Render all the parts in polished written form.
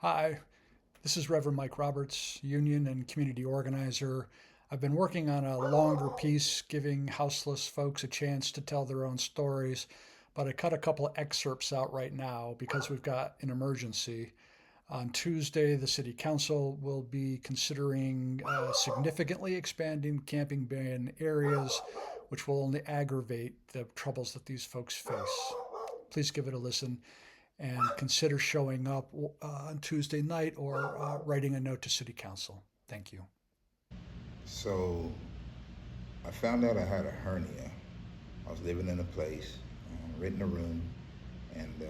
Hi, this is Reverend Mike Roberts, union and community organizer. I've been working on a longer piece giving houseless folks a chance to tell their own stories, but I cut a couple of excerpts out right now because we've got an emergency. On Tuesday, the City Council will be considering significantly expanding camping ban areas, which will only aggravate the troubles that these folks face. Please give it a listen and consider showing up on Tuesday night or writing a note to City Council. Thank you. So I found out I had a hernia. I was living in a place, renting a room, and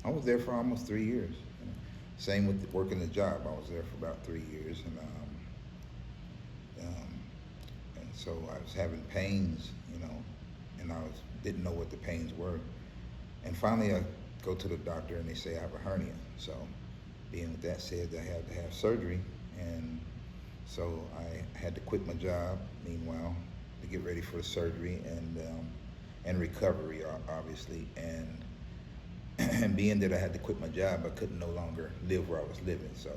I was there for almost 3 years. Same with working the job. I was there for about 3 years, and so I was having pains, and didn't know what the pains were. And finally, I go to the doctor, and they say I have a hernia. So, being with that said, I had to have surgery, and so I had to quit my job. Meanwhile, to get ready for the surgery and recovery, obviously, and being that I had to quit my job, I couldn't no longer live where I was living. So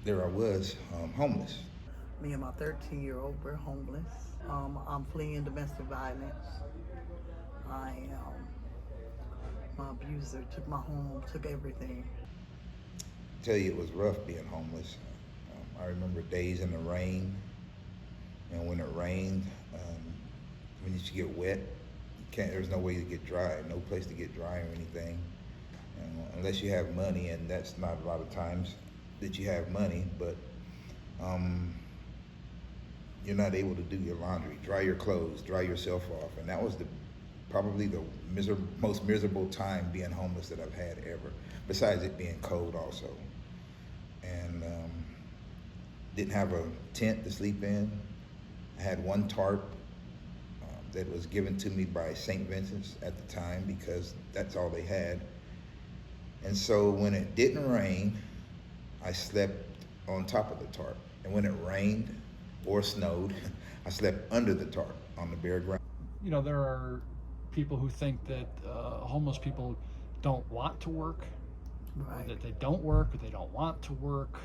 there I was, homeless. Me and my 13-year-old, we're homeless. I'm fleeing domestic violence. My abuser took my home, took everything. Tell you, it was rough being homeless. I remember days in the rain, and when it rained, when you used to get wet, there's no way to get dry, no place to get dry or anything, unless you have money, and that's not a lot of times that you have money, but you're not able to do your laundry, dry your clothes, dry yourself off, and that was probably the most miserable time being homeless that I've had ever, besides it being cold also. And didn't have a tent to sleep in. I had one tarp that was given to me by St. Vincent's at the time because that's all they had. And so when it didn't rain, I slept on top of the tarp. And when it rained or snowed, I slept under the tarp on the bare ground. You know, there are people who think that homeless people don't want to work, or that they don't work, or they don't want to work.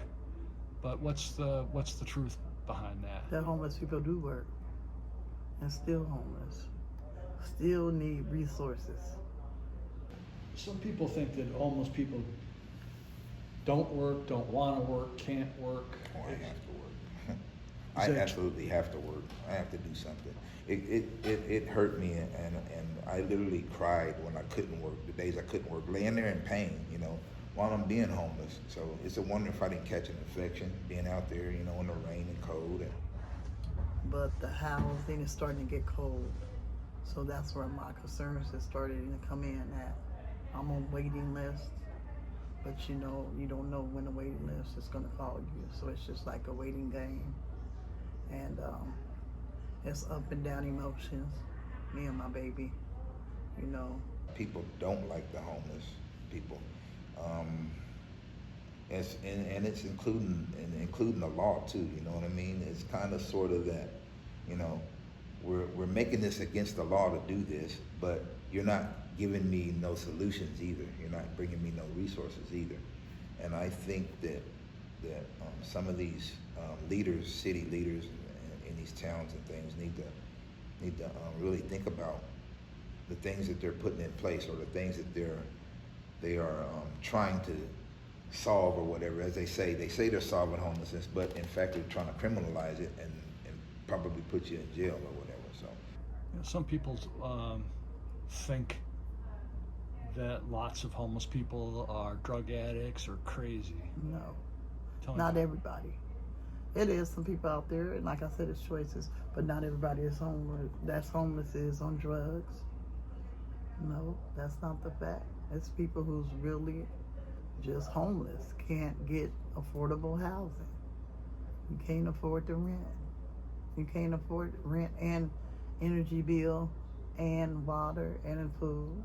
But what's the truth behind that? That homeless people do work and still homeless, still need resources. Some people think that homeless people don't work, don't want to work, can't work. Oh, I have to work. I absolutely have to work. I have to do something. It hurt me, and I literally cried when I couldn't work, the days I couldn't work, laying there in pain, while I'm being homeless. So it's a wonder if I didn't catch an infection, being out there, in the rain and cold. But the housing is starting to get cold. So that's where my concerns is starting to come in at. I'm on waiting list, but you don't know when the waiting list is gonna call you. So it's just like a waiting game. And it's up and down emotions, me and my baby, People don't like the homeless people. It's including the law too. You know what I mean? It's kind of sort of that. We're making this against the law to do this, but you're not giving me no solutions either. You're not bringing me no resources either. And I think that some of these leaders, city leaders in these towns and things, need to really think about the things that they're putting in place, or the things that they are trying to solve, or whatever. As they say they're solving homelessness, but in fact they're trying to criminalize it and probably put you in jail or whatever. So Some people think that lots of homeless people are drug addicts or crazy. No, not everybody. It is some people out there, and like I said, it's choices, but not everybody is homeless. That's homeless is on drugs. No, that's not the fact. It's people who's really just homeless, can't get affordable housing. You can't afford the rent. You can't afford rent and energy bill and water and food.